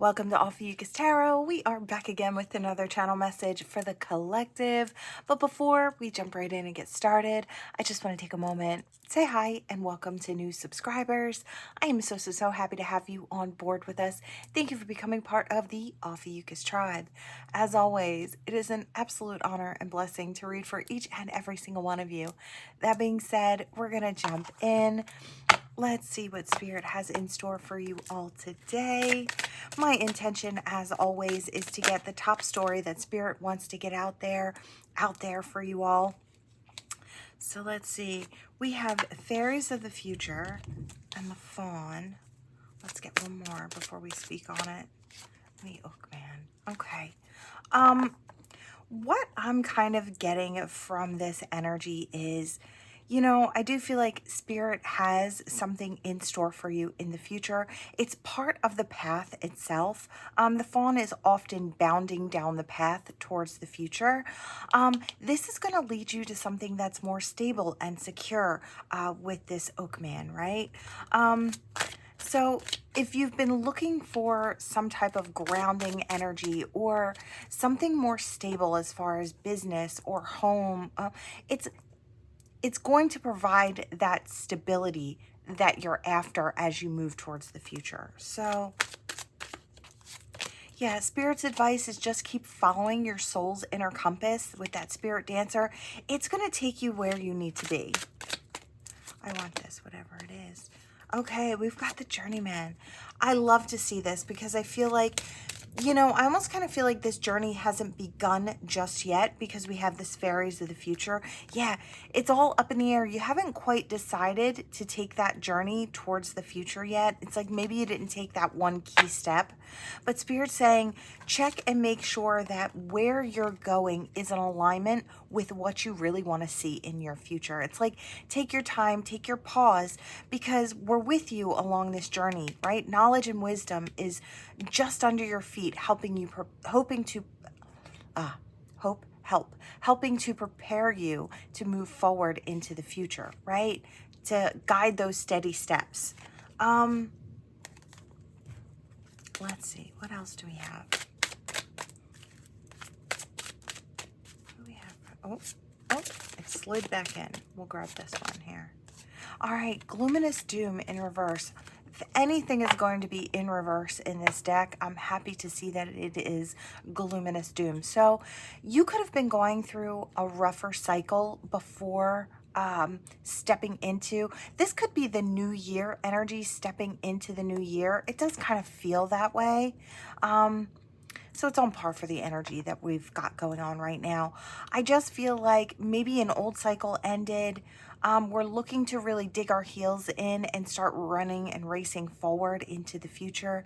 Welcome to Ophiuchus Tarot. We are back again with another channel message for the collective. But before we jump right in and get started, I just want to take a moment, say hi, and welcome to new subscribers. I am so happy to have you on board with us. Thank you for becoming part of the Ophiuchus tribe. As always, it is an absolute honor and blessing to read for each and every single one of you. That being said, we're going to jump in. Let's see what Spirit has in store for you all today. My intention, as always, is to get the top story that Spirit wants to get out there for you all. So let's see. We have Fairies of the Future and the Fawn. Let's get one more before we speak on it. The Oakman. Okay. What I'm kind of getting from this energy is, I do feel like Spirit has something in store for you in the future. It's part of the path itself. The fawn is often bounding down the path towards the future. This is going to lead you to something that's more stable and secure with this Oakman, right? So if you've been looking for some type of grounding energy or something more stable as far as business or home, it's going to provide that stability that you're after as you move towards the future. So yeah, Spirit's advice is just keep following your soul's inner compass with that Spirit dancer. It's going to take you where you need to be. I want this, whatever it is. Okay, we've got the Journeyman. I love to see this because I feel like, I almost kind of feel like this journey hasn't begun just yet because we have this Fairies of the Future. Yeah, it's all up in the air. You haven't quite decided to take that journey towards the future yet. It's like maybe you didn't take that one key step. But Spirit's saying, check and make sure that where you're going is in alignment with what you really want to see in your future. It's like, take your time, take your pause, because we're with you along this journey, right? Knowledge and wisdom is just under your feet, helping to prepare you to move forward into the future, right? To guide those steady steps. Let's see, what else do we have? What do we have? Oh, it slid back in. We'll grab this one here. All right, Luminous Doom in reverse. If anything is going to be in reverse in this deck, I'm happy to see that it is Luminous Doom. So you could have been going through a rougher cycle before stepping into, this could be the new year energy, stepping into the new year. It does kind of feel that way. So it's on par for the energy that we've got going on right now. I just feel like maybe an old cycle ended. We're looking to really dig our heels in and start running and racing forward into the future.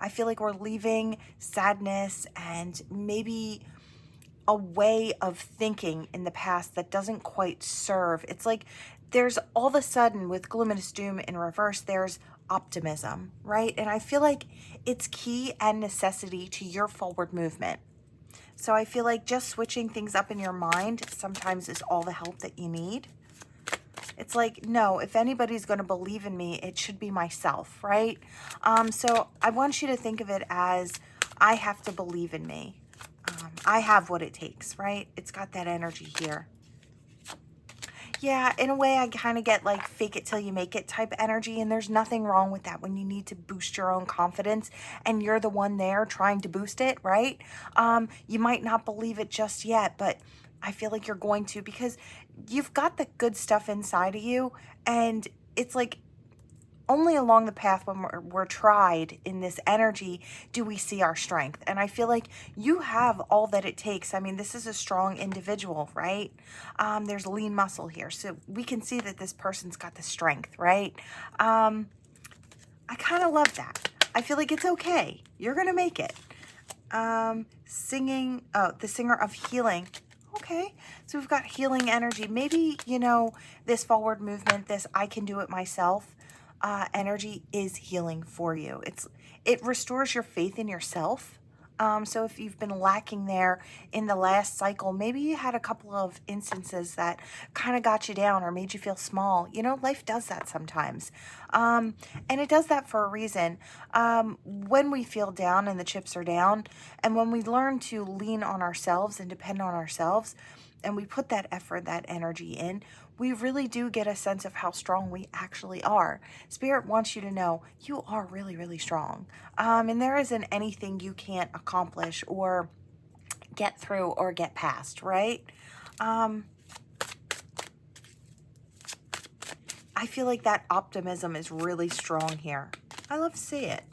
I feel like we're leaving sadness and maybe a way of thinking in the past that doesn't quite serve. It's like there's all of a sudden with Luminous Doom in reverse, there's optimism, right? And I feel like it's key and necessity to your forward movement. So I feel like just switching things up in your mind sometimes is all the help that you need. It's like, no, if anybody's going to believe in me, it should be myself, right? So I want you to think of it as I have to believe in me. I have what it takes, right? It's got that energy here. Yeah, in a way, I kind of get like fake it till you make it type energy, and there's nothing wrong with that when you need to boost your own confidence and you're the one there trying to boost it, right? You might not believe it just yet, but I feel like you're going to, because you've got the good stuff inside of you, and it's like only along the path when we're tried in this energy do we see our strength. And I feel like you have all that it takes. I mean, this is a strong individual, right? There's lean muscle here. So we can see that this person's got the strength, right? I kind of love that. I feel like it's okay. You're going to make it. Singing, the singer of healing. Okay, so we've got healing energy. Maybe, this forward movement, this I can do it myself energy is healing for you. It restores your faith in yourself. So if you've been lacking there in the last cycle, maybe you had a couple of instances that kind of got you down or made you feel small. You know, life does that sometimes. And it does that for a reason. When we feel down and the chips are down, and when we learn to lean on ourselves and depend on ourselves, and we put that effort, that energy in, we really do get a sense of how strong we actually are. Spirit wants you to know you are really, really strong. And there isn't anything you can't accomplish or get through or get past, right? I feel like that optimism is really strong here. I love to see it.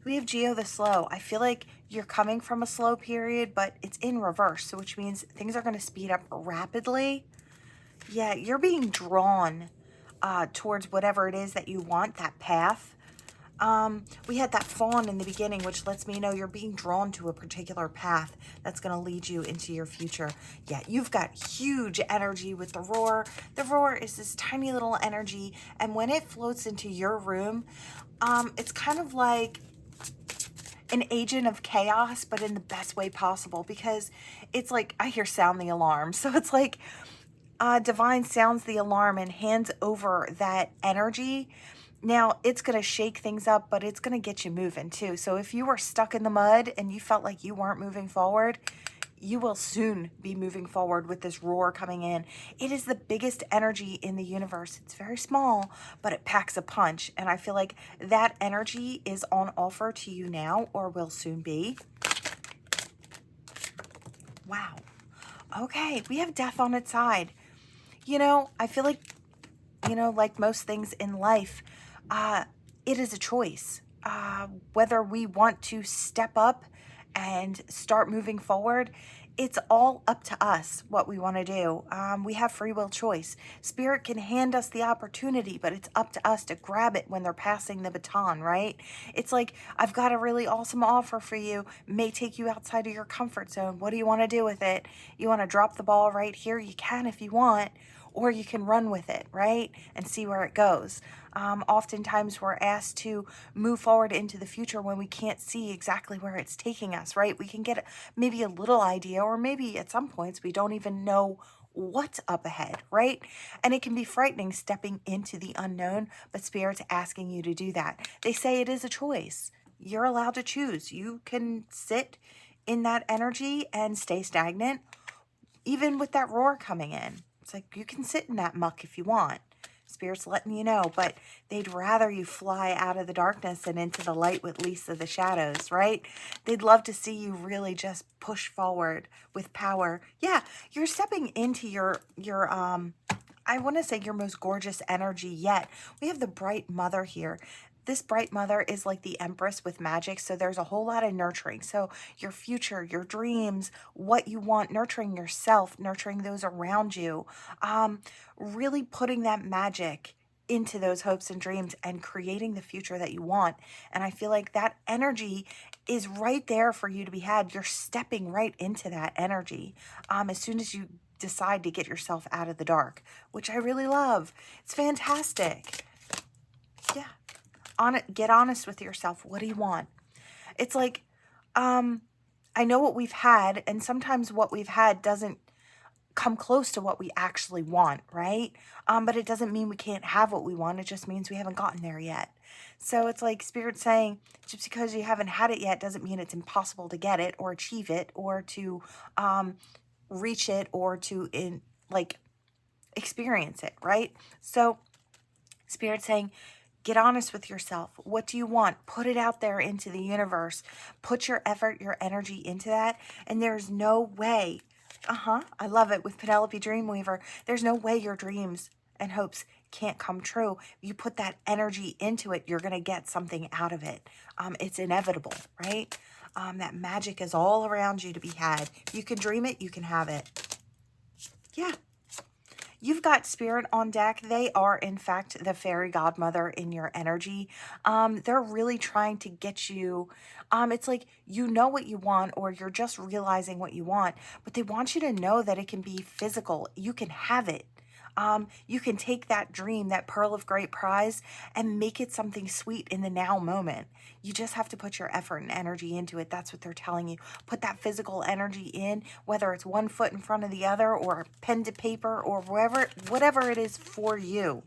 We have Geo the slow. I feel like you're coming from a slow period, but it's in reverse, so which means things are going to speed up rapidly. Yeah, you're being drawn towards whatever it is that you want, that path. We had that fawn in the beginning, which lets me know you're being drawn to a particular path that's going to lead you into your future. Yeah, you've got huge energy with the roar. The roar is this tiny little energy, and when it floats into your room, it's kind of like an agent of chaos, but in the best way possible, because it's like, I hear sound the alarm. So it's like Divine sounds the alarm and hands over that energy. Now, it's going to shake things up, but it's going to get you moving too. So if you were stuck in the mud and you felt like you weren't moving forward, you will soon be moving forward with this roar coming in. It is the biggest energy in the universe. It's very small, but it packs a punch. And I feel like that energy is on offer to you now, or will soon be. Wow. Okay, we have death on its side. You know, I feel like, you know, like most things in life, it is a choice. Whether we want to step up and start moving forward, it's all up to us what we want to do. We have free will choice. Spirit can hand us the opportunity, but it's up to us to grab it when they're passing the baton, right? It's like, I've got a really awesome offer for you. It may take you outside of your comfort zone. What do you want to do with it? You want to drop the ball right here? You can if you want. Or you can run with it, right? And see where it goes. Oftentimes we're asked to move forward into the future when we can't see exactly where it's taking us, right? We can get maybe a little idea, or maybe at some points we don't even know what's up ahead, right? And it can be frightening stepping into the unknown, but Spirit's asking you to do that. They say it is a choice. You're allowed to choose. You can sit in that energy and stay stagnant, even with that roar coming in. It's like, you can sit in that muck if you want. Spirit's letting you know, but they'd rather you fly out of the darkness and into the light with least of the shadows, right? They'd love to see you really just push forward with power. Yeah, you're stepping into your I want to say your most gorgeous energy yet. We have the bright mother here. This bright mother is like the empress with magic, so there's a whole lot of nurturing. So your future, your dreams, what you want, nurturing yourself, nurturing those around you, really putting that magic into those hopes and dreams and creating the future that you want. And I feel like that energy is right there for you to be had. You're stepping right into that energy as soon as you decide to get yourself out of the dark, which I really love. It's fantastic. Yeah. Get honest with yourself. What do you want? It's like, I know what we've had, and sometimes what we've had doesn't come close to what we actually want, right? But it doesn't mean we can't have what we want. It just means we haven't gotten there yet. So it's like Spirit saying, just because you haven't had it yet doesn't mean it's impossible to get it or achieve it or to reach it or to experience it, right? So Spirit saying, get honest with yourself. What do you want? Put it out there into the universe. Put your effort, your energy into that. And there's no way, I love it with Penelope Dreamweaver. There's no way your dreams and hopes can't come true. You put that energy into it, you're going to get something out of it. It's inevitable, right? That magic is all around you to be had. You can dream it, you can have it. Yeah. You've got Spirit on deck. They are, in fact, the fairy godmother in your energy. They're really trying to get you. It's like you know what you want, or you're just realizing what you want, but they want you to know that it can be physical. You can have it. You can take that dream, that pearl of great prize, and make it something sweet in the now moment. You just have to put your effort and energy into it. That's what they're telling you. Put that physical energy in, whether it's one foot in front of the other or pen to paper or whatever it is for you.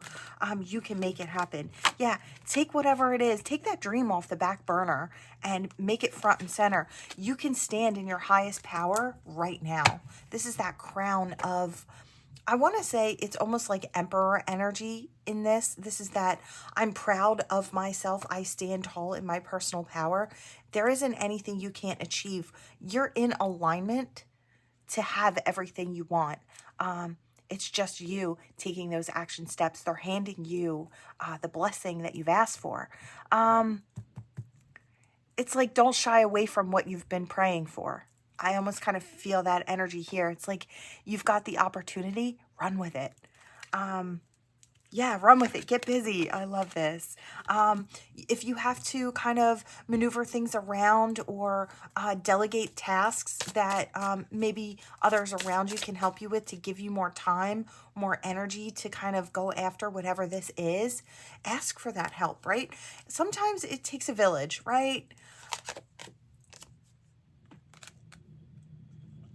You can make it happen. Yeah, take whatever it is. Take that dream off the back burner and make it front and center. You can stand in your highest power right now. This is that crown of, I want to say it's almost like emperor energy in this. This is that I'm proud of myself. I stand tall in my personal power. There isn't anything you can't achieve. You're in alignment to have everything you want. It's just you taking those action steps. They're handing you the blessing that you've asked for. It's like, don't shy away from what you've been praying for. I almost kind of feel that energy here. It's like you've got the opportunity, run with it. Yeah, run with it. Get busy. I love this. If you have to kind of maneuver things around or delegate tasks that maybe others around you can help you with to give you more time, more energy to kind of go after whatever this is, ask for that help, right? Sometimes it takes a village, right?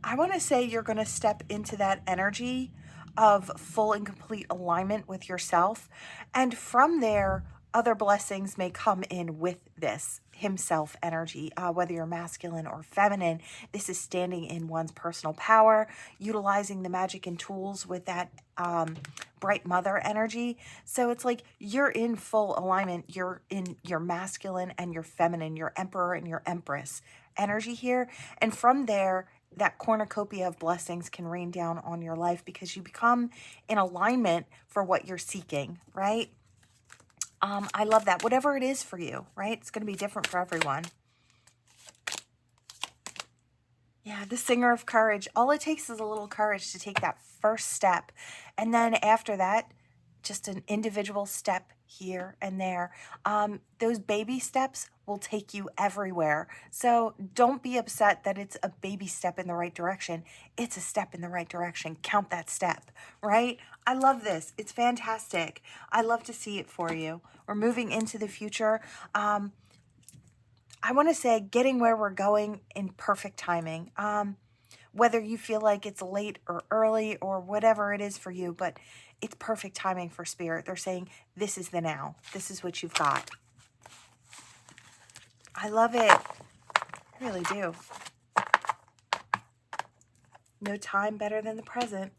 I want to say you're going to step into that energy of full and complete alignment with yourself. And from there, other blessings may come in with this himself energy, whether you're masculine or feminine. This is standing in one's personal power, utilizing the magic and tools with that bright mother energy. So it's like you're in full alignment. You're in your masculine and your feminine, your emperor and your empress energy here. And from there, that cornucopia of blessings can rain down on your life because you become in alignment for what you're seeking, right? I love that. Whatever it is for you, right? It's going to be different for everyone. Yeah, the singer of courage. All it takes is a little courage to take that first step. And then after that, just an individual step here and there. Those baby steps will take you everywhere. So don't be upset that it's a baby step in the right direction. It's a step in the right direction. Count that step, right? I love this. It's fantastic. I love to see it for you. We're moving into the future. I want to say getting where we're going in perfect timing. Whether you feel like it's late or early or whatever it is for you, but it's perfect timing for Spirit. They're saying, this is the now. This is what you've got. I love it. I really do. No time better than the present.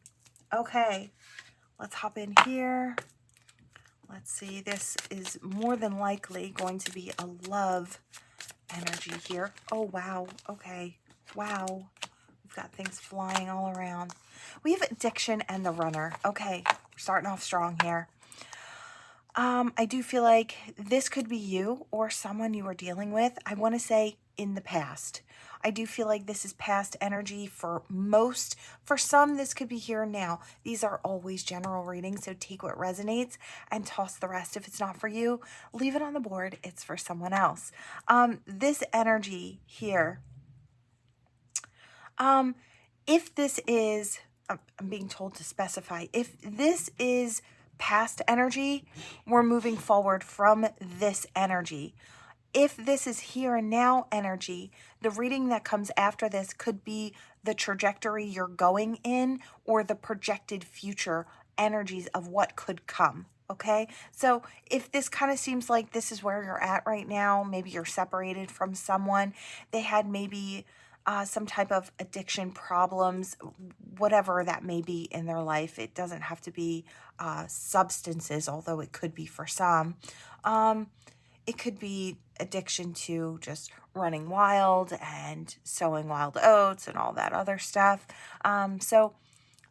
Okay, let's hop in here. Let's see. This is more than likely going to be a love energy here. Oh, wow. Okay. Wow. We've got things flying all around. We have addiction and the runner. Okay, we're starting off strong here. I do feel like this could be you or someone you are dealing with. I want to say in the past. I do feel like this is past energy for most. For some, this could be here and now. These are always general readings, so take what resonates and toss the rest. If it's not for you, leave it on the board. It's for someone else. This energy here, if this is, I'm being told to specify, if this is past energy, we're moving forward from this energy. If this is here and now energy, the reading that comes after this could be the trajectory you're going in or the projected future energies of what could come. Okay, so if this kind of seems like this is where you're at right now, maybe you're separated from someone, they had maybe some type of addiction problems, whatever that may be in their life. It doesn't have to be substances, although it could be for some. It could be addiction to just running wild and sowing wild oats and all that other stuff. So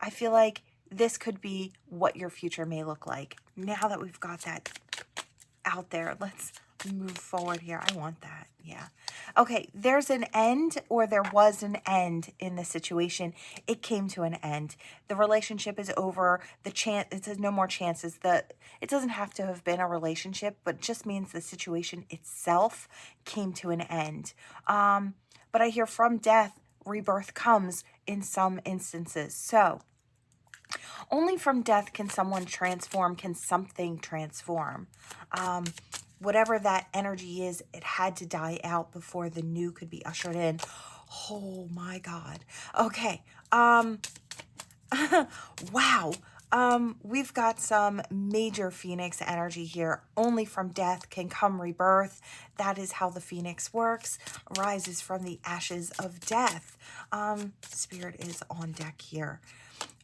I feel like this could be what your future may look like. Now that we've got that out there, let's move forward here. I want that. Yeah. Okay, there's an end, or there was an end in the situation. It came to an end. The relationship is over. It says no more chances. It doesn't have to have been a relationship, but just means the situation itself came to an end. But I hear from death, rebirth comes in some instances. So Only from death can someone transform, can something transform. Whatever that energy is, it had to die out before the new could be ushered in. Oh my God. Okay. Wow. We've got some major Phoenix energy here. Only from death can come rebirth. That is how the Phoenix works. Rises from the ashes of death. Spirit is on deck here.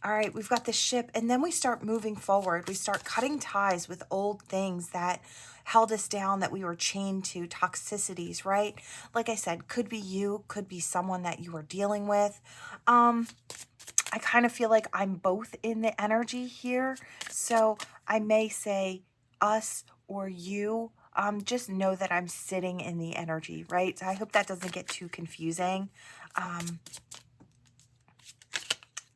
All right, we've got the ship, and then we start moving forward. We start cutting ties with old things that held us down, that we were chained to, toxicities, right? Like I said, could be you, could be someone that you are dealing with. I kind of feel like I'm both in the energy here. So I may say us or you. Just know that I'm sitting in the energy, right? So I hope that doesn't get too confusing.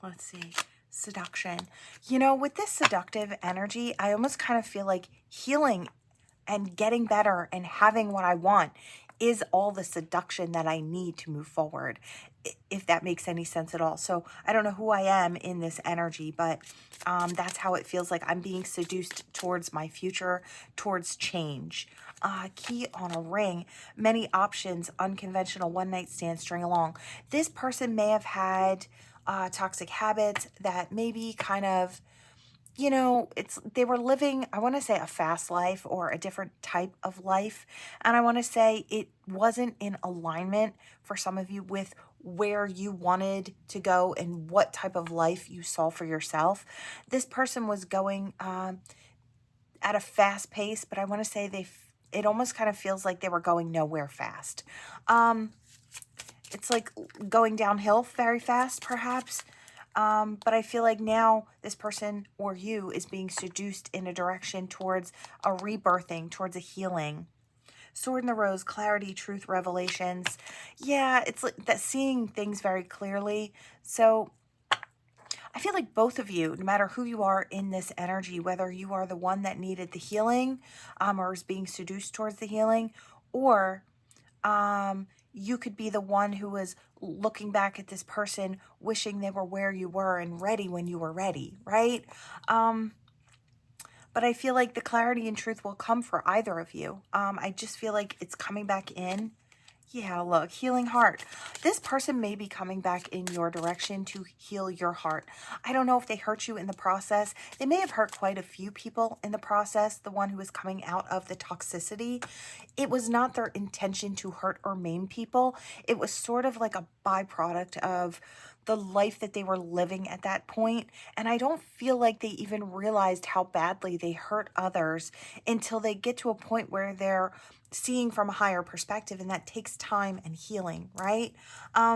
Let's see. Seduction. You know, with this seductive energy, I almost kind of feel like healing and getting better and having what I want is all the seduction that I need to move forward, if that makes any sense at all. So I don't know who I am in this energy, but that's how it feels like. I'm being seduced towards my future, towards change. Key on a ring, many options, unconventional, one night stand, string along. This person may have had toxic habits that maybe kind of, you know, they were living, I want to say, a fast life or a different type of life. And I want to say it wasn't in alignment for some of you with where you wanted to go and what type of life you saw for yourself. This person was going at a fast pace, but I want to say it almost kind of feels like they were going nowhere fast. It's like going downhill very fast, perhaps. But I feel like now this person or you is being seduced in a direction towards a rebirthing, towards a healing. Sword in the Rose, clarity, truth, revelations. Yeah, it's like that, seeing things very clearly. So I feel like both of you, no matter who you are in this energy, whether you are the one that needed the healing or is being seduced towards the healing, or you could be the one who was looking back at this person, wishing they were where you were and ready when you were ready, right? But I feel like the clarity and truth will come for either of you. I just feel like it's coming back in. Yeah, look, healing heart. This person may be coming back in your direction to heal your heart. I don't know if they hurt you in the process. They may have hurt quite a few people in the process, the one who was coming out of the toxicity. It was not their intention to hurt or maim people. It was sort of like a byproduct of the life that they were living at that point. And I don't feel like they even realized how badly they hurt others until they get to a point where they're seeing from a higher perspective, and that takes time and healing, right?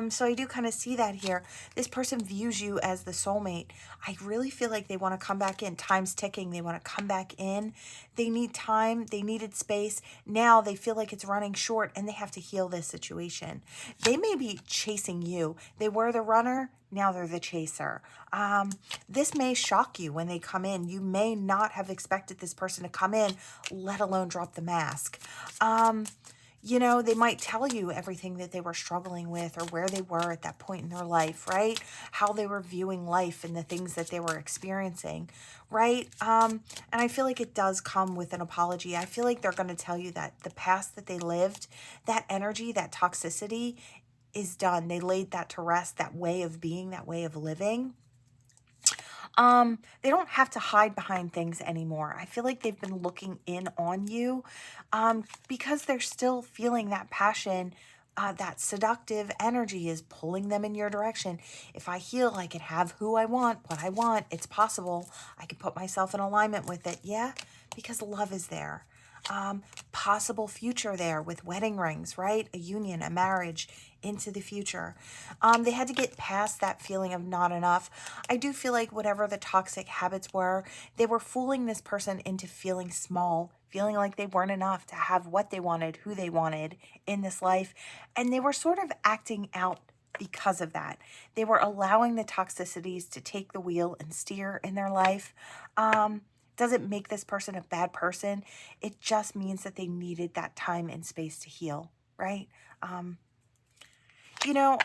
So I do kind of see that here. This person views you as the soulmate. I really feel like they want to come back in. Time's ticking. They want to come back in. They need time. They needed space. Now they feel like it's running short and they have to heal this situation. They may be chasing you. They were the runner. Now they're the chaser. This may shock you when they come in. You may not have expected this person to come in, let alone drop the mask. You know, they might tell you everything that they were struggling with or where they were at that point in their life, right? How they were viewing life and the things that they were experiencing, right? And I feel like it does come with an apology. I feel like they're going to tell you that the past that they lived, that energy, that toxicity is done. They laid that to rest, that way of being, that way of living. They don't have to hide behind things anymore. I feel like they've been looking in on you because they're still feeling that passion. That seductive energy is pulling them in your direction. If I heal, I can have who I want, what I want. It's possible. I can put myself in alignment with it. Yeah, because love is there. Possible future there with wedding rings, right? A union, a marriage into the future. They had to get past that feeling of not enough. I do feel like whatever the toxic habits were, they were fooling this person into feeling small, feeling like they weren't enough to have what they wanted, who they wanted in this life. And they were sort of acting out because of that. They were allowing the toxicities to take the wheel and steer in their life. Doesn't make this person a bad person. It just means that they needed that time and space to heal, right? You know,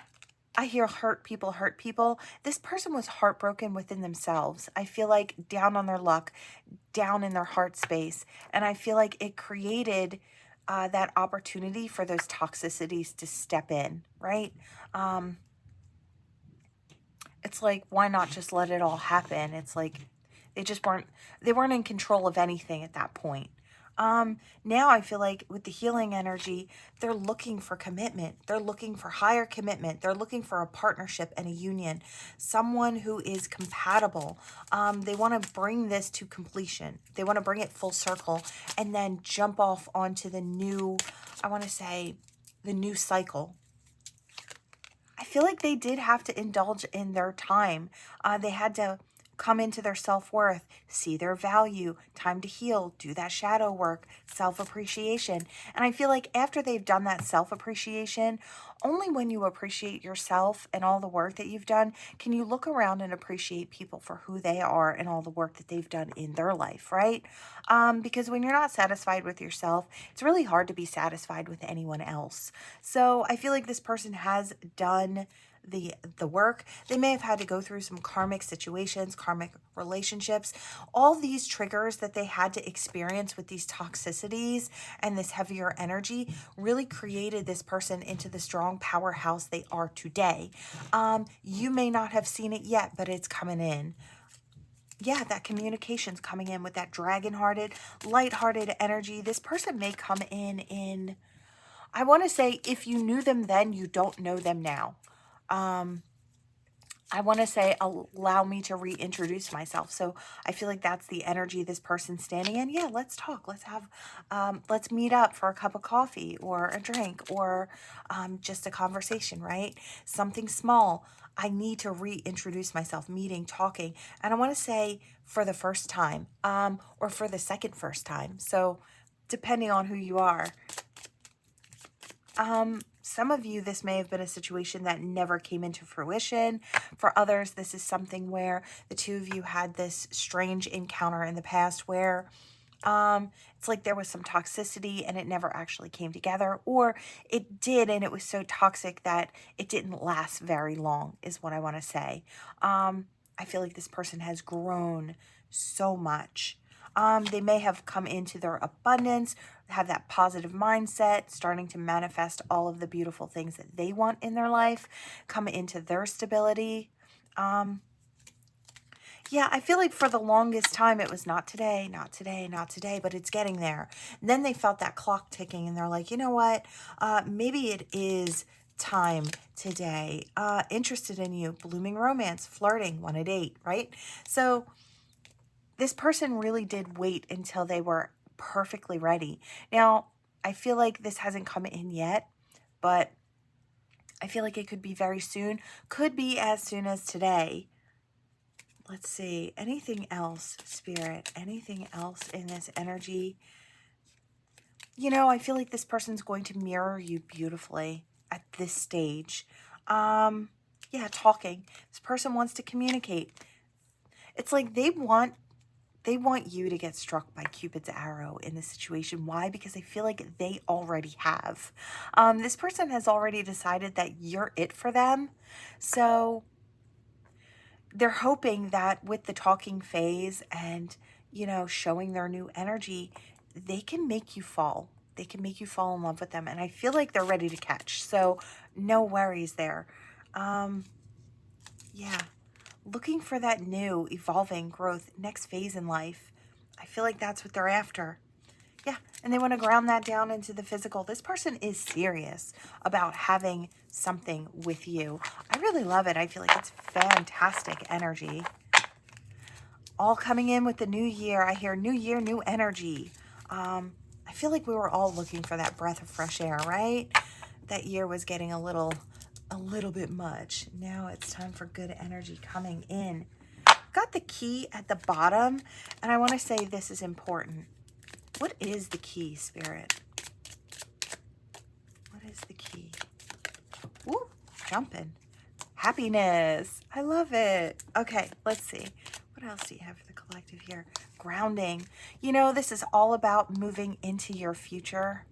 I hear hurt people hurt people. This person was heartbroken within themselves. I feel like down on their luck, down in their heart space. And I feel like it created that opportunity for those toxicities to step in, right? It's like, why not just let it all happen? It's like they weren't in control of anything at that point. Now I feel like with the healing energy, they're looking for commitment. They're looking for higher commitment. They're looking for a partnership and a union, someone who is compatible. They want to bring this to completion. They want to bring it full circle and then jump off onto the new, I want to say, the new cycle. I feel like they did have to indulge in their time. They had to come into their self-worth, see their value, time to heal, do that shadow work, self-appreciation. And I feel like after they've done that self-appreciation, only when you appreciate yourself and all the work that you've done, can you look around and appreciate people for who they are and all the work that they've done in their life, right? Because when you're not satisfied with yourself, it's really hard to be satisfied with anyone else. So I feel like this person has done the work. They may have had to go through some karmic situations, karmic relationships, all these triggers that they had to experience with these toxicities and this heavier energy really created this person into the strong powerhouse they are today. You may not have seen it yet, but it's coming in. Yeah, that communication's coming in with that dragon-hearted, light-hearted energy. This person may come in, I want to say, if you knew them then, you don't know them now. I want to say, allow me to reintroduce myself. So I feel like that's the energy this person's standing in. Yeah, let's talk. Let's have, let's meet up for a cup of coffee or a drink or just a conversation, right? Something small. I need to reintroduce myself, meeting, talking. And I want to say for the first time or for the second first time. So depending on who you are. Some of you, this may have been a situation that never came into fruition. For others, this is something where the two of you had this strange encounter in the past where it's like there was some toxicity and it never actually came together, or it did and it was so toxic that it didn't last very long, is what I want to say. I feel like this person has grown so much. They may have come into their abundance, have that positive mindset, starting to manifest all of the beautiful things that they want in their life, come into their stability. Yeah, I feel like for the longest time it was not today, not today, not today, but it's getting there. And then they felt that clock ticking and they're like, you know what? Maybe it is time today. Interested in you, blooming romance, flirting, want to date, right? So this person really did wait until they were perfectly ready. Now, I feel like this hasn't come in yet, but I feel like it could be very soon. Could be as soon as today. Let's see. Anything else, Spirit? Anything else in this energy? You know, I feel like this person's going to mirror you beautifully at this stage. Yeah, talking. This person wants to communicate. It's like they want you to get struck by Cupid's arrow in this situation. Why? Because I feel like they already have. This person has already decided that you're it for them. So they're hoping that with the talking phase and, you know, showing their new energy, they can make you fall. They can make you fall in love with them. And I feel like they're ready to catch. So no worries there. Yeah. Looking for that new, evolving growth, next phase in life. I feel like that's what they're after. Yeah, and they want to ground that down into the physical. This person is serious about having something with you. I really love it. I feel like it's fantastic energy. All coming in with the new year. I hear new year, new energy. I feel like we were all looking for that breath of fresh air, right? That year was getting a little bit much. Now it's time for good energy coming in. Got the key at the bottom, and I want to say this is important. What is the key, Spirit? What is the key? Ooh, jumping. Happiness. I love it. Okay, let's see. What else do you have for the collective here? Grounding. You know, this is all about moving into your future.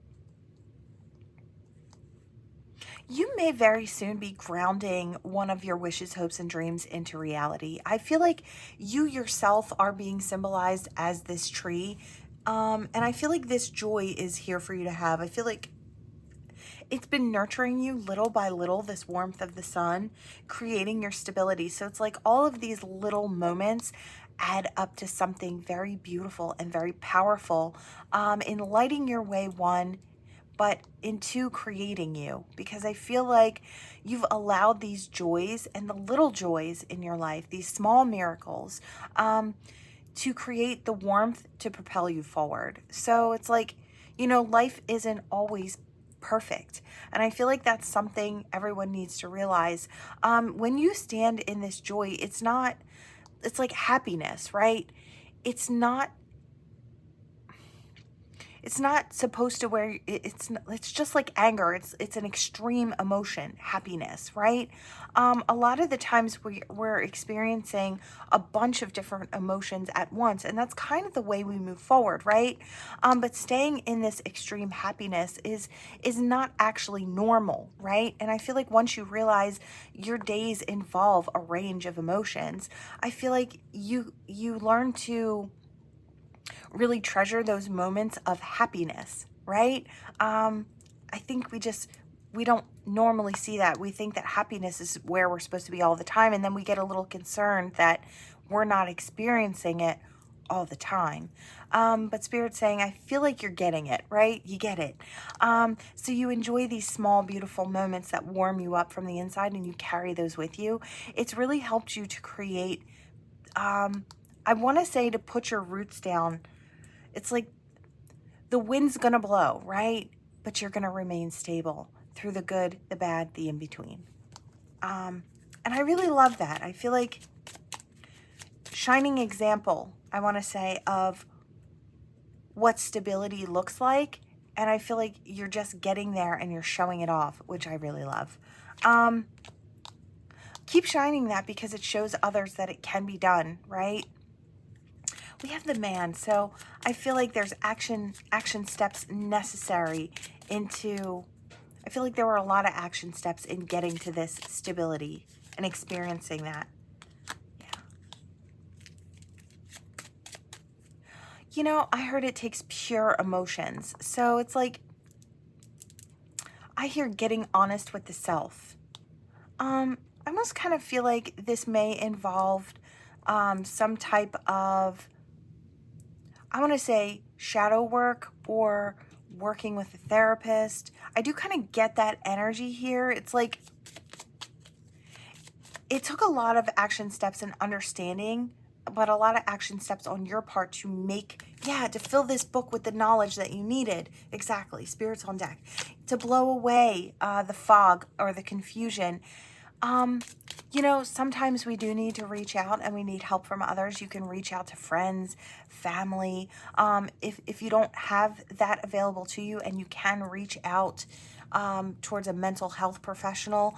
You may very soon be grounding one of your wishes, hopes, and dreams into reality. I feel like you yourself are being symbolized as this tree. And I feel like this joy is here for you to have. I feel like it's been nurturing you little by little, this warmth of the sun, creating your stability. So it's like all of these little moments add up to something very beautiful and very powerful in lighting your way, one, but into creating you, because I feel like you've allowed these joys and the little joys in your life, these small miracles, to create the warmth to propel you forward. So it's like, you know, life isn't always perfect. And I feel like that's something everyone needs to realize. When you stand in this joy, it's like happiness, right? It's not supposed to where it's just like anger. It's an extreme emotion, happiness, right? A lot of the times we're experiencing a bunch of different emotions at once, and that's kind of the way we move forward, right? But staying in this extreme happiness is not actually normal, right? And I feel like once you realize your days involve a range of emotions, I feel like you learn to really treasure those moments of happiness, right? I think we don't normally see that. We think that happiness is where we're supposed to be all the time, and then we get a little concerned that we're not experiencing it all the time. But Spirit's saying, I feel like you're getting it, right? You get it. So you enjoy these small, beautiful moments that warm you up from the inside, and you carry those with you. It's really helped you to create, I want to say, to put your roots down. It's like the wind's going to blow, right? But you're going to remain stable through the good, the bad, the in-between. And I really love that. I feel like shining example, I want to say, of what stability looks like. And I feel like you're just getting there and you're showing it off, which I really love. Keep shining that, because it shows others that it can be done, right? We have the Man, so I feel like there's action steps necessary into, I feel like there were a lot of action steps in getting to this stability and experiencing that. Yeah. You know, I heard it takes pure emotions. So it's like, I hear getting honest with the self. I almost kind of feel like this may involve some type of, I want to say, shadow work or working with a therapist. I do kind of get that energy here. It's like it took a lot of action steps and understanding, but a lot of action steps on your part to make, to fill this book with the knowledge that you needed. Exactly. Spirits on deck. To blow away the fog or the confusion. You know, sometimes we do need to reach out and we need help from others. You can reach out to friends, family. If you don't have that available to you, and you can reach out towards a mental health professional,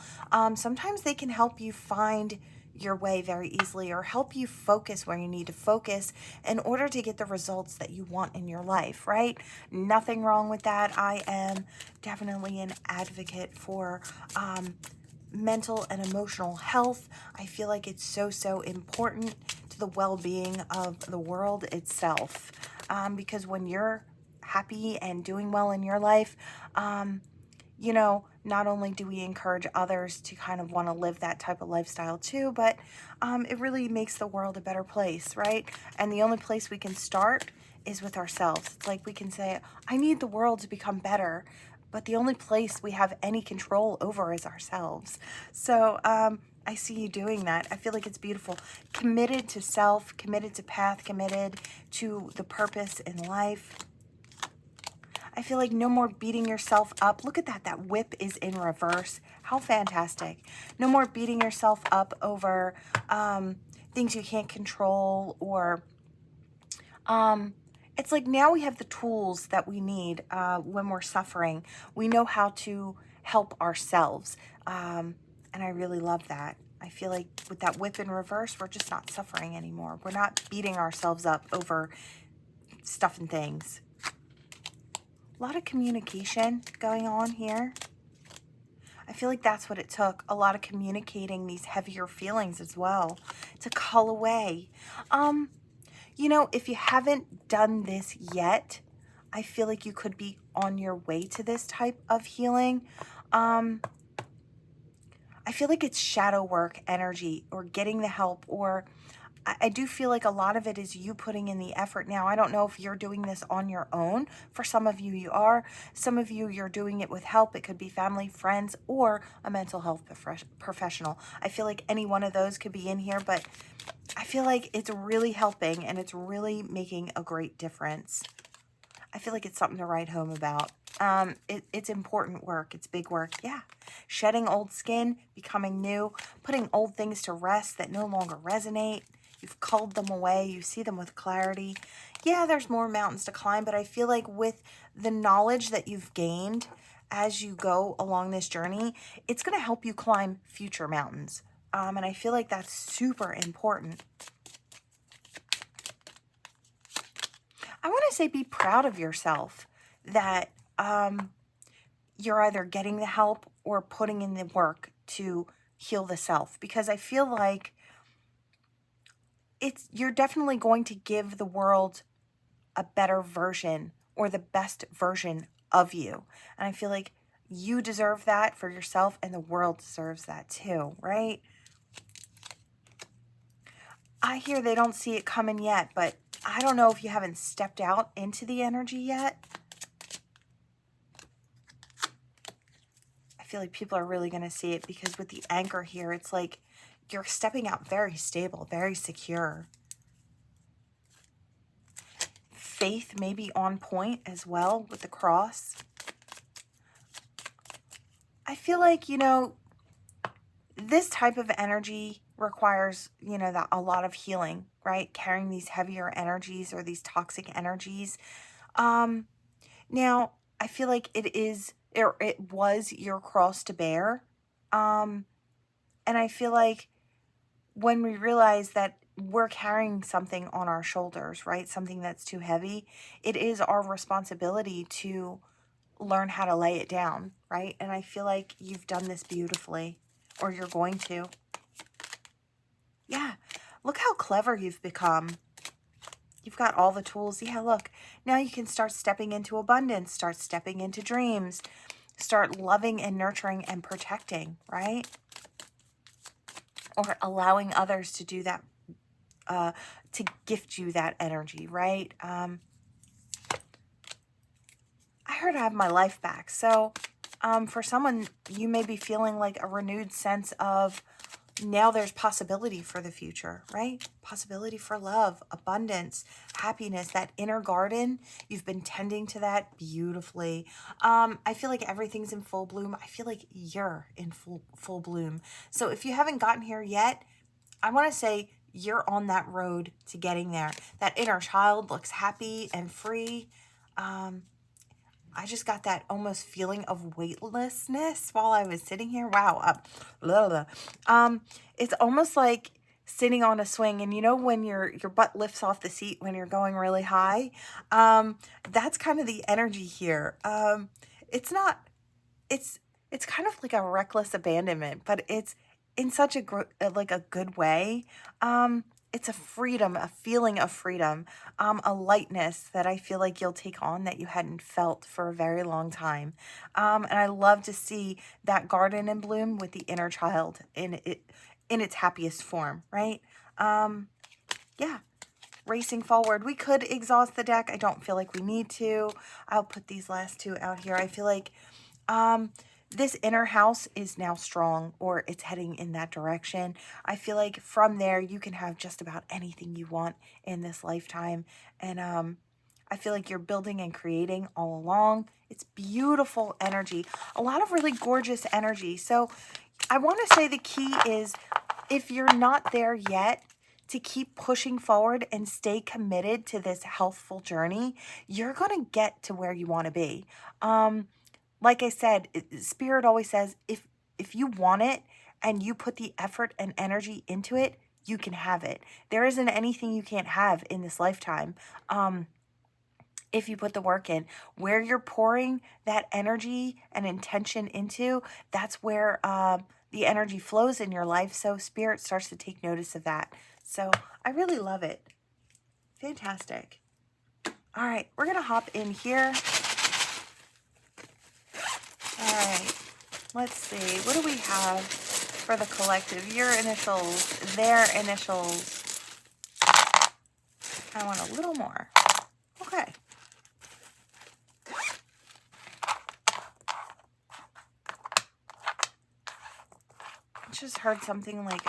sometimes they can help you find your way very easily, or help you focus where you need to focus in order to get the results that you want in your life, right? Nothing wrong with that. I am definitely an advocate for mental and emotional health. I feel like it's so important to the well-being of the world itself, because when you're happy and doing well in your life, you know, not only do we encourage others to kind of want to live that type of lifestyle too, but it really makes the world a better place, right? And the only place we can start is with ourselves. It's like we can say, I need the world to become better, but the only place we have any control over is ourselves. So I see you doing that. I feel like it's beautiful. Committed to self, committed to path, committed to the purpose in life. I feel like no more beating yourself up. Look at that. That whip is in reverse. How fantastic. No more beating yourself up over things you can't control, or it's like now we have the tools that we need when we're suffering. We know how to help ourselves. And I really love that. I feel like with that whip in reverse, we're just not suffering anymore. We're not beating ourselves up over stuff and things. A lot of communication going on here. I feel like that's what it took. A lot of communicating these heavier feelings as well to cull away. You know, if you haven't done this yet, I feel like you could be on your way to this type of healing. I feel like it's shadow work energy or getting the help, or I do feel like a lot of it is you putting in the effort. Now, I don't know if you're doing this on your own. For some of you, you are. Some of you, you're doing it with help. It could be family, friends, or a mental health professional. I feel like any one of those could be in here, but I feel like it's really helping and it's really making a great difference. I feel like it's something to write home about. It's important work. It's big work. Yeah. Shedding old skin, becoming new, putting old things to rest that no longer resonate. You've culled them away. You see them with clarity. Yeah, there's more mountains to climb, but I feel like with the knowledge that you've gained as you go along this journey, it's going to help you climb future mountains. And I feel like that's super important. I want to say be proud of yourself that you're either getting the help or putting in the work to heal the self, because I feel like you're definitely going to give the world a better version or the best version of you. And I feel like you deserve that for yourself and the world deserves that too, right? I hear they don't see it coming yet, but I don't know if you haven't stepped out into the energy yet. I feel like people are really going to see it because with the anchor here, it's like you're stepping out very stable, very secure. Faith may be on point as well with the cross. I feel like, you know, this type of energy requires, you know, that a lot of healing, right? Carrying these heavier energies or these toxic energies. Now, I feel like it was your cross to bear. And I feel like when we realize that we're carrying something on our shoulders, right? Something that's too heavy, it is our responsibility to learn how to lay it down, right? And I feel like you've done this beautifully, or you're going to. Yeah, look how clever you've become. You've got all the tools. Yeah, look, now you can start stepping into abundance, start stepping into dreams, start loving and nurturing and protecting, right? Or allowing others to do that, to gift you that energy, right? I heard I have my life back. So for someone, you may be feeling like a renewed sense of now there's possibility for the future, right? Possibility for love, abundance, happiness, that inner garden. You've been tending to that beautifully. I feel like everything's in full bloom. I feel like you're in full bloom. So if you haven't gotten here yet, I want to say you're on that road to getting there. That inner child looks happy and free. I just got that almost feeling of weightlessness while I was sitting here. Wow. It's almost like sitting on a swing, and you know when your butt lifts off the seat when you're going really high? That's kind of the energy here. It's not, it's kind of like a reckless abandonment, but it's in such a like a good way. It's a freedom, a feeling of freedom, a lightness that I feel like you'll take on that you hadn't felt for a very long time. And I love to see that garden in bloom with the inner child in its happiest form, right? Yeah, racing forward. We could exhaust the deck. I don't feel like we need to. I'll put these last two out here. I feel like this inner house is now strong, or it's heading in that direction. I feel like from there, you can have just about anything you want in this lifetime. And I feel like you're building and creating all along. It's beautiful energy, a lot of really gorgeous energy. So I want to say the key is, if you're not there yet, to keep pushing forward and stay committed to this healthful journey, you're going to get to where you want to be. Like I said, Spirit always says, if you want it and you put the effort and energy into it, you can have it. There isn't anything you can't have in this lifetime. if you put the work in. Where you're pouring that energy and intention into, that's where the energy flows in your life. So Spirit starts to take notice of that. So I really love it. Fantastic. All right, we're going to hop in here. All right, let's see. What do we have for the collective? Your initials, their initials. I want a little more. Okay. I just heard something like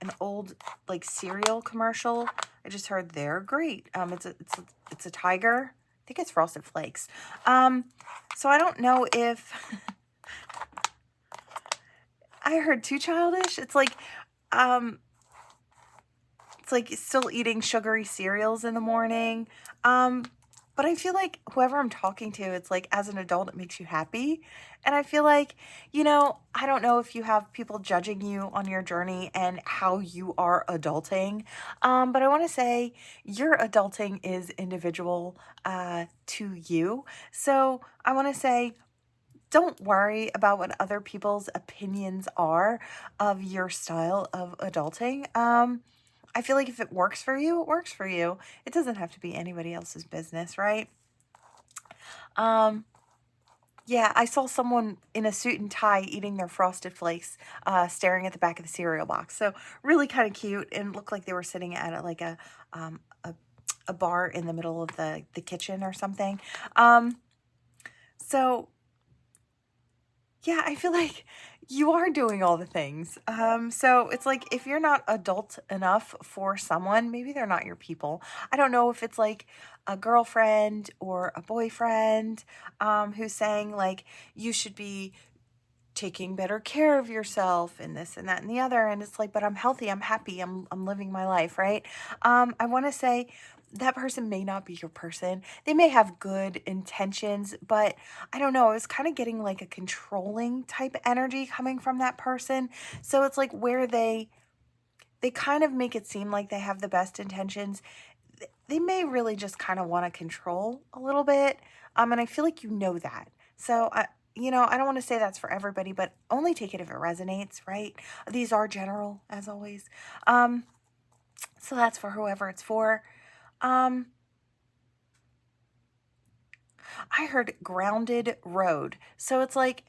an old like cereal commercial. I just heard they're great. It's a tiger. I think it's Frosted Flakes. So I don't know if I heard too childish. It's like still eating sugary cereals in the morning. But I feel like whoever I'm talking to, it's like as an adult, it makes you happy. And I feel like, you know, I don't know if you have people judging you on your journey and how you are adulting. But I want to say your adulting is individual to you. So I want to say, don't worry about what other people's opinions are of your style of adulting. I feel like if it works for you, it works for you. It doesn't have to be anybody else's business, right? Yeah, I saw someone in a suit and tie eating their Frosted Flakes, staring at the back of the cereal box. So really kind of cute, and looked like they were sitting at a bar in the middle of the kitchen or something. So yeah, I feel like you are doing all the things. So it's like if you're not adult enough for someone, maybe they're not your people. I don't know if it's like a girlfriend or a boyfriend who's saying like you should be taking better care of yourself and this and that and the other. And it's like, but I'm healthy, I'm happy, I'm living my life, right? I want to say that person may not be your person. They may have good intentions, but I don't know. I was kind of getting like a controlling type energy coming from that person. So it's like where they kind of make it seem like they have the best intentions. They may really just kind of want to control a little bit. And I feel like you know that. So I don't want to say that's for everybody, but only take it if it resonates, right? These are general, as always. So that's for whoever it's for. I heard grounded road. So it's like,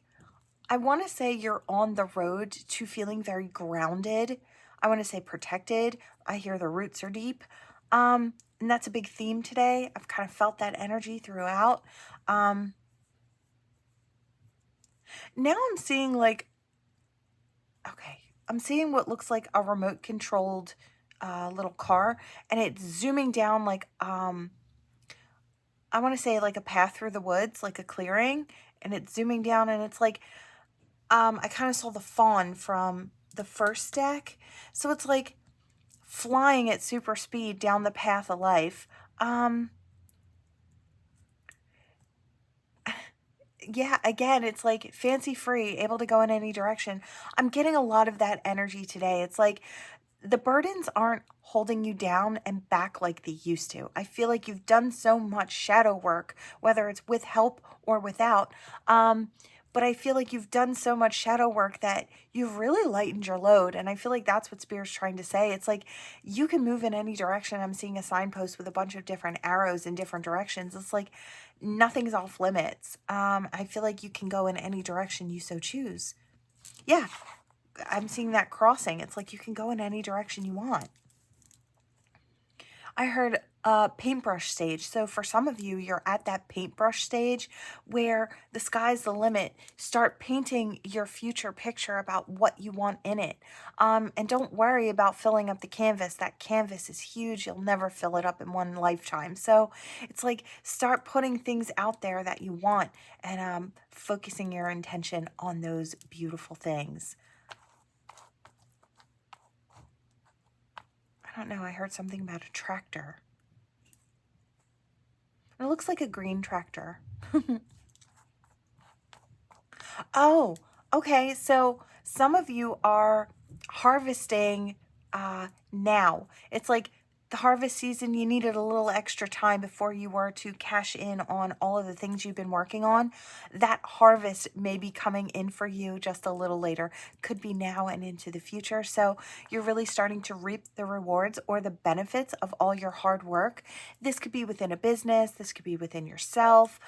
I want to say you're on the road to feeling very grounded. I want to say protected. I hear the roots are deep. And that's a big theme today. I've kind of felt that energy throughout. Now I'm seeing like, okay, I'm seeing what looks like a remote controlled little car, and it's zooming down like, I want to say like a path through the woods, like a clearing, and it's zooming down, and it's like, I kind of saw the fawn from the first deck. So it's like flying at super speed down the path of life. Yeah, again, it's like fancy free, able to go in any direction. I'm getting a lot of that energy today. It's like the burdens aren't holding you down and back like they used to. I feel like you've done so much shadow work, whether it's with help or without. But I feel like you've done so much shadow work that you've really lightened your load. And I feel like that's what Spirit's trying to say. It's like you can move in any direction. I'm seeing a signpost with a bunch of different arrows in different directions. It's like nothing's off limits. I feel like you can go in any direction you so choose. Yeah, I'm seeing that crossing. It's like you can go in any direction you want. I heard paintbrush stage. So for some of you, you're at that paintbrush stage where the sky's the limit. Start painting your future picture about what you want in it. And don't worry about filling up the canvas. That canvas is huge. You'll never fill it up in one lifetime. So it's like start putting things out there that you want and focusing your intention on those beautiful things. I don't know. I heard something about a tractor. It looks like a green tractor. Oh, okay. So some of you are harvesting now. It's like the harvest season, you needed a little extra time before you were to cash in on all of the things you've been working on. That harvest may be coming in for you just a little later. Could be now and into the future. So you're really starting to reap the rewards or the benefits of all your hard work. This could be within a business. This could be within yourself.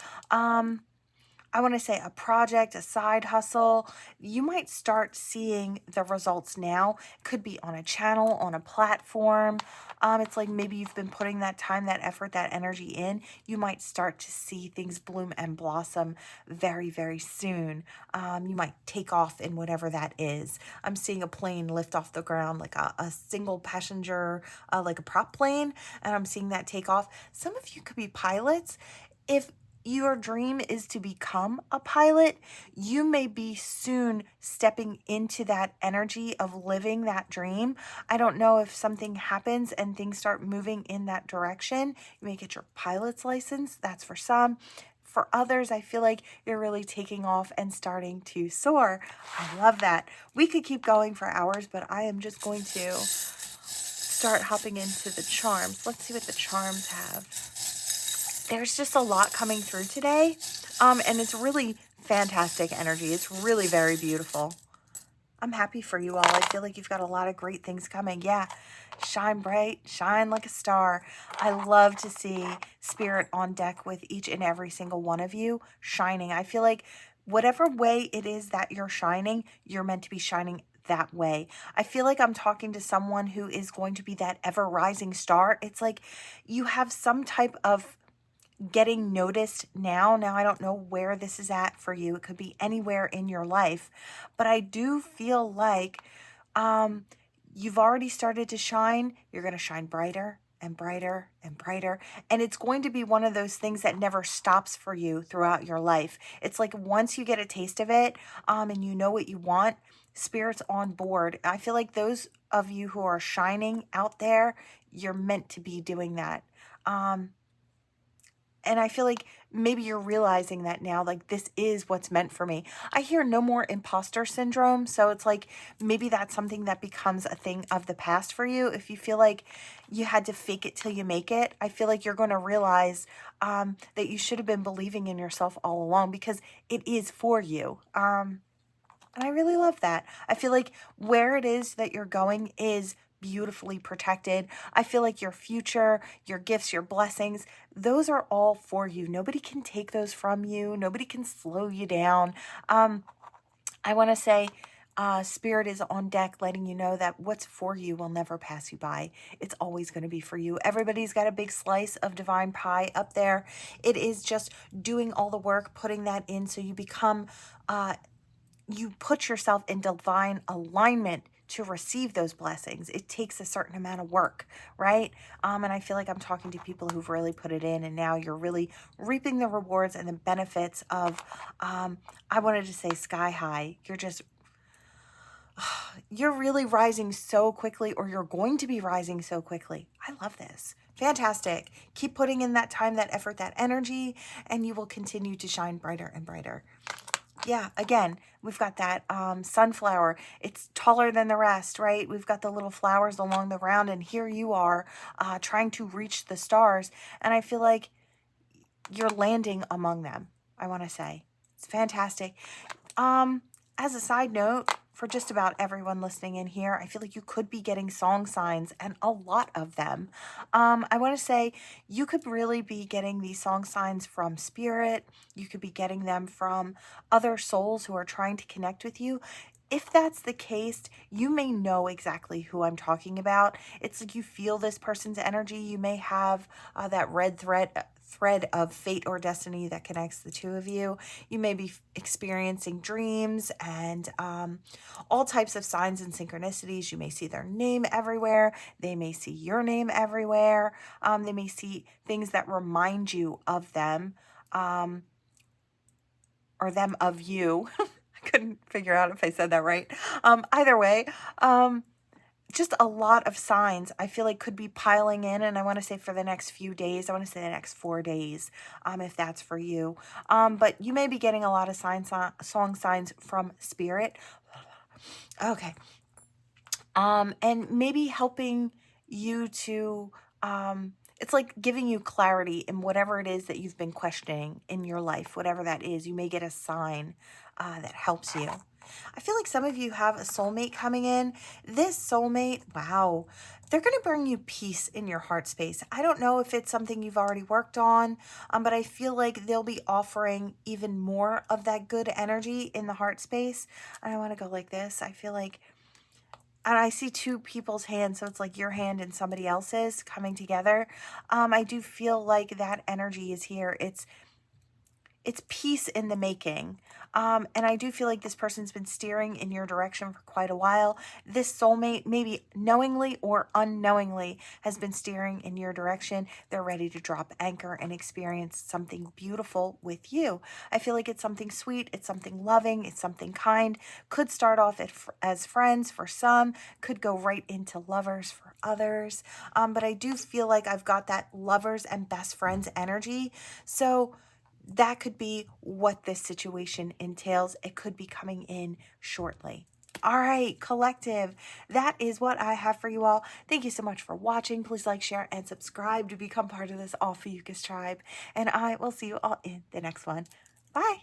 I want to say a project, a side hustle. You might start seeing the results now. Could be on a channel, on a platform. It's like maybe you've been putting that time, that effort, that energy in. You might start to see things bloom and blossom very, very soon. You might take off in whatever that is. I'm seeing a plane lift off the ground, like a single passenger, like a prop plane, and I'm seeing that take off. Some of you could be pilots. If your dream is to become a pilot, you may be soon stepping into that energy of living that dream. I don't know if something happens and things start moving in that direction. You may get your pilot's license. That's for some. For others, I feel like you're really taking off and starting to soar. I love that. We could keep going for hours, but I am just going to start hopping into the charms. Let's see what the charms have. There's just a lot coming through today, and it's really fantastic energy. It's really very beautiful. I'm happy for you all. I feel like you've got a lot of great things coming. Yeah, shine bright, shine like a star. I love to see spirit on deck with each and every single one of you shining. I feel like whatever way it is that you're shining, you're meant to be shining that way. I feel like I'm talking to someone who is going to be that ever rising star. It's like you have some type of getting noticed now. Now, I don't know where this is at for you. It could be anywhere in your life, but I do feel like you've already started to shine. You're going to shine brighter and brighter and brighter. And it's going to be one of those things that never stops for you throughout your life. It's like once you get a taste of it, and you know what you want, spirit's on board. I feel like those of you who are shining out there, you're meant to be doing that. And I feel like maybe you're realizing that now, like this is what's meant for me. I hear no more imposter syndrome. So it's like maybe that's something that becomes a thing of the past for you. If you feel like you had to fake it till you make it, I feel like you're going to realize that you should have been believing in yourself all along because it is for you. And I really love that. I feel like where it is that you're going is beautifully protected. I feel like your future, your gifts, your blessings, those are all for you. Nobody can take those from you. Nobody can slow you down. I want to say spirit is on deck letting you know that what's for you will never pass you by. It's always going to be for you. Everybody's got a big slice of divine pie up there. It is just doing all the work, putting that in so you become you put yourself in divine alignment to receive those blessings. It takes a certain amount of work, right? And I feel like I'm talking to people who've really put it in, and now you're really reaping the rewards and the benefits of, I wanted to say sky high. You're really rising so quickly, or you're going to be rising so quickly. I love this. Fantastic. Keep putting in that time, that effort, that energy, and you will continue to shine brighter and brighter. Yeah, again, we've got that sunflower. It's taller than the rest, right? We've got the little flowers along the ground, and here you are trying to reach the stars. And I feel like you're landing among them, I want to say. It's fantastic. As a side note, for just about everyone listening in here, I feel like you could be getting song signs, and a lot of them. I want to say you could really be getting these song signs from spirit. You could be getting them from other souls who are trying to connect with you. If that's the case, you may know exactly who I'm talking about. It's like you feel this person's energy. You may have that red thread of fate or destiny that connects the two of you. You may be experiencing dreams and all types of signs and synchronicities. You may see their name everywhere. They may see your name everywhere. They may see things that remind you of them, or them of you. I couldn't figure out if I said that right. Either way, just a lot of signs I feel like could be piling in, and I want to say for the next few days, I want to say the next 4 days, if that's for you. But you may be getting a lot of song signs from spirit. Okay. And maybe helping you to It's like giving you clarity in whatever it is that you've been questioning in your life, whatever that is. You may get a sign that helps you. I feel like some of you have a soulmate coming in. This soulmate, wow, they're going to bring you peace in your heart space. I don't know if it's something you've already worked on, but I feel like they'll be offering even more of that good energy in the heart space. And I want to go like this. I feel like, and I see two people's hands, so it's like your hand and somebody else's coming together. I do feel like that energy is here. It's peace in the making. And I do feel like this person's been steering in your direction for quite a while. This soulmate, maybe knowingly or unknowingly, has been steering in your direction. They're ready to drop anchor and experience something beautiful with you. I feel like it's something sweet, it's something loving, it's something kind. Could start off as friends for some, could go right into lovers for others. But I do feel like I've got that lovers and best friends energy. So that could be what this situation entails. It could be coming in shortly. All right, collective, that is what I have for you all. Thank you so much for watching. Please like, share, and subscribe to become part of this Ophiuchus tribe. And I will see you all in the next one. Bye.